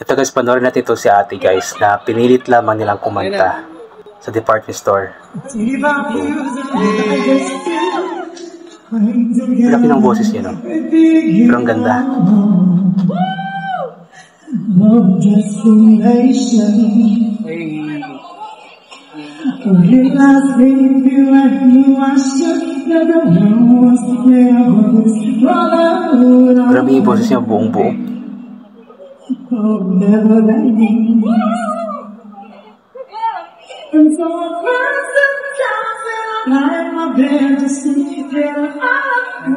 Ito guys, panoorin natin ito si ate guys, na pinilit lamang nilang kumanta sa department store. Laki ng boses niya, no? Pero ang ganda. Grabe yung boses niya, buong buo.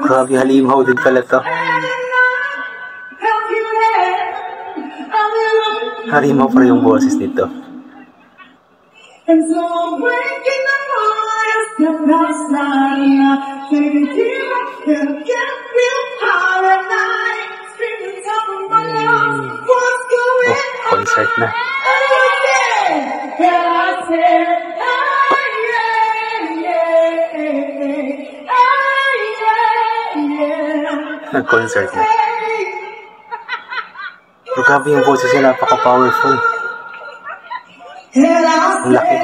Grabe, halimaw din pala to. Halimaw pa yung boses nito. Concert na. Nag-concert na. Pero grabe yung boses niya, napaka-powerful. Ang laki.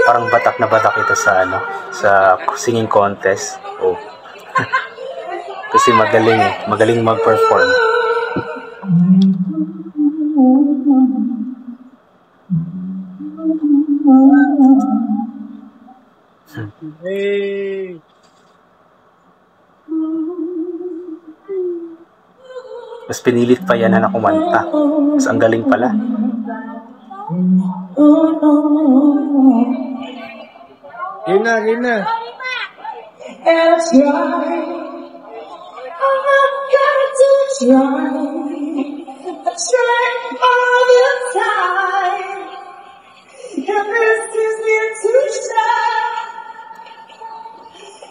Parang batak na batak ito sa sa singing contest. Oh. Kasi magaling mag-perform. Hey. Mas pinilit pa yan na kumanta. Mas ang galing pala. Gina. That's right. I've got to try. I try all the time. And this is it to stop.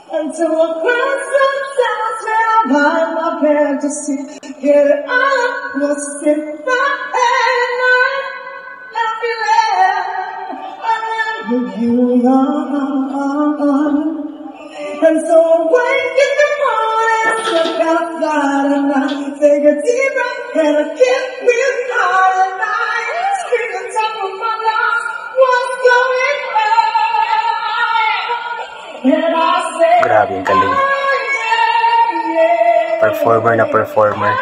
Until I cry sometimes when I'm behind my fantasy. Get it up, what's in my head? I feel it. With you on. And so I wake in the morning, look outside and I take a deep breath and I get real hard and I scream on top of my lungs, what's going on? And I say, grabe yung galing. Performer na performer.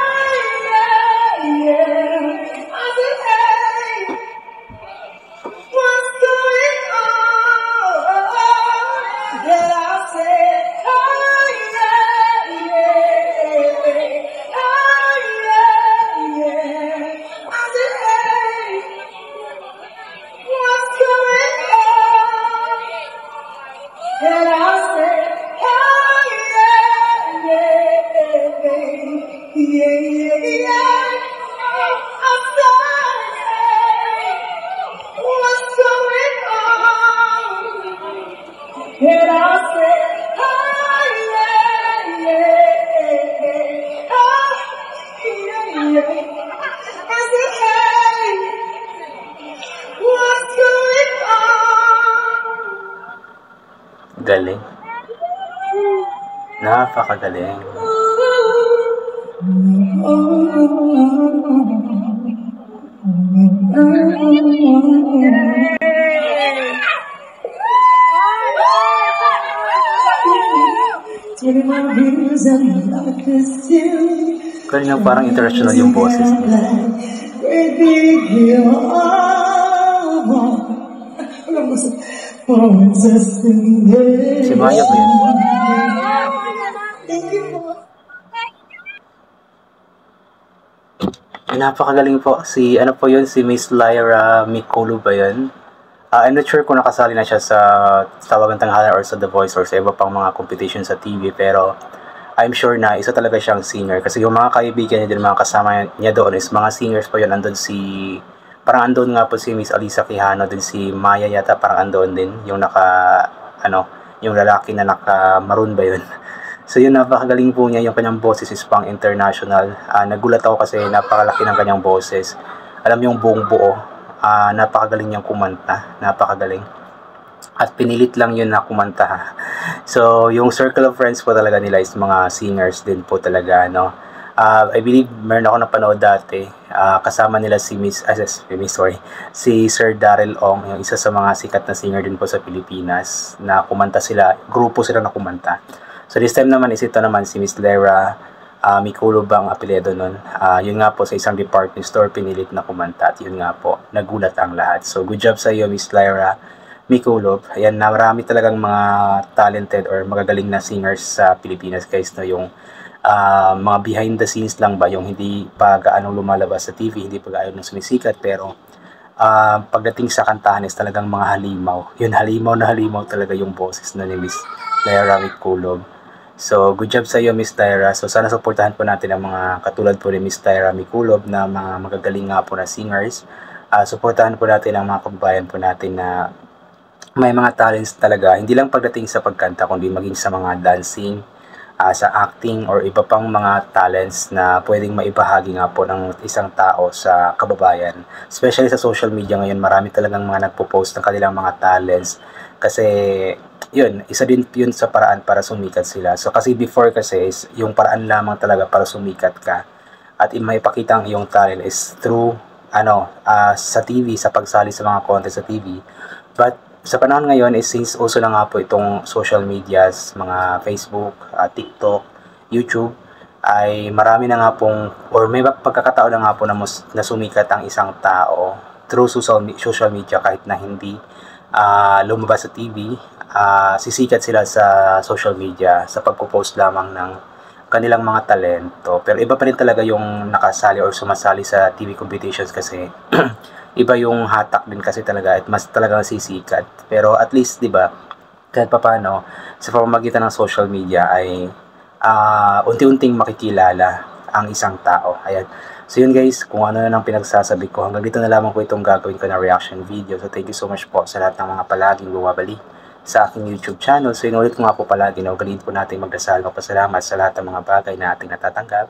Galing. Napakagaling. Galing, parang international yung boses niya. Si Maya ba yun? Napakagaling po. Si si Miss Lyra Micolo ba yun? I'm not sure kung nakasali na siya sa Tawagang Tanghalan or sa The Voice or sa iba pang mga competition sa TV, pero I'm sure na isa talaga siyang singer kasi yung mga kaibigan niya din, mga kasama niya doon is mga singers po yun. Parang andun nga po si Miss Alisa Quijano, din si Maya yata, parang andun din yung yung lalaki na naka-maroon ba yun. So yun, napakagaling po niya, yung kanyang boses is pang international. Nagulat ako kasi napakalaki ng kanyang boses. Alam yung buong buo, napakagaling niyang kumanta, napakagaling. at pinilit lang yun na kumanta. So, yung circle of friends po talaga nila is mga singers din po talaga, no? I believe meron ako napanood dati, kasama nila si Sir Darrell Ong, yung isa sa mga sikat na singer din po sa Pilipinas, na kumanta sila, grupo sila na kumanta. So, this time naman is ito naman si Miss Lyra Miculob ang apelyido nun. Yun nga po, sa isang department store pinilit na kumanta, at yun nga po, nagulat ang lahat. So, good job sa iyo, Miss Lyra Miculob. Ayan, na marami talagang mga talented or magagaling na singers sa Pilipinas, guys, no? Yung mga behind the scenes lang ba, yung hindi pa gaano lumalabas sa TV, hindi pa gaano sumisikat, pero pagdating sa kantahan is talagang mga halimaw. Yun, halimaw na halimaw talaga yung boses na ni Miss Lyra Miculob. So, good job sa iyo, Miss Lyra. So, sana supportahan po natin ang mga katulad po ni Miss Lyra Miculob na mga magagaling nga po na singers. Supportahan po natin ang mga kababayan po natin na may mga talents talaga, hindi lang pagdating sa pagkanta, kundi maging sa mga dancing, sa acting, or iba pang mga talents na pwedeng maibahagi nga po ng isang tao sa kababayan. Especially sa social media ngayon, marami talagang mga nagpo-post ng kanilang mga talents. Kasi, yun, isa din yun sa paraan para sumikat sila. So, kasi before kasi, is yung paraan lamang talaga para sumikat ka at maipakita ang iyong talent is through, sa TV, sa pagsali sa mga content sa TV. But, sa panahon ngayon is since uso na nga po itong social medias, mga Facebook, TikTok, YouTube, ay marami na nga pong, or may pagkakataon na nga po na sumikat ang isang tao through social media kahit na hindi lumabas sa TV. Sisikat sila sa social media sa pagpo-post lamang ng kanilang mga talento. Pero iba pa rin talaga yung nakasali or sumasali sa TV competitions kasi iba yung hatak din kasi talaga at mas talagang sisikat. Pero at least, di ba, kahit papaano, sa pamamagitan ng social media ay unti-unting makikilala ang isang tao. Ayan. So yun guys, kung ano na nang pinagsasabi ko, hanggang dito na lamang po itong gagawin ko na reaction video. So thank you so much po sa lahat ng mga palaging bumabalik sa aking YouTube channel. So inulit ko nga po palagi na ugaliin po natin magdasal, magpasalamat sa lahat ng mga bagay na ating natatanggap.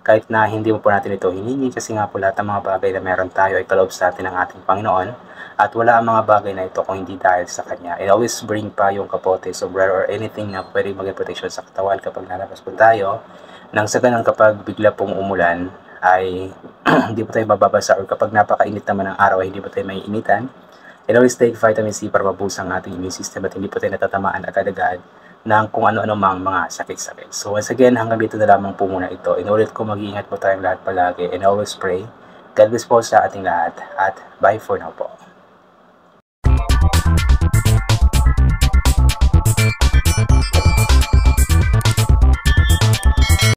Kahit na hindi mo po natin ito hiningi, kasi nga po lahat ng mga bagay na meron tayo ay kaloob sa atin ng ating Panginoon. At wala ang mga bagay na ito kung hindi dahil sa Kanya. And always bring pa yung kapote, sombrero, or anything na pwede maging protection sa katawan kapag lalabas po tayo. Nang sa ganun, kapag bigla pong umulan, ay hindi po tayo mababasa, or kapag napakainit naman ang araw ay hindi po tayo maiinitan. And always take vitamin C para mabusa ang ating immune system at hindi po tayo natatamaan agad-agad ng kung ano-ano mang mga sakit-sakit. So once again, hanggang dito na lamang po muna ito. Inulit ko, mag-iingat po tayong lahat palagi and always pray. God bless po sa ating lahat at bye for now po.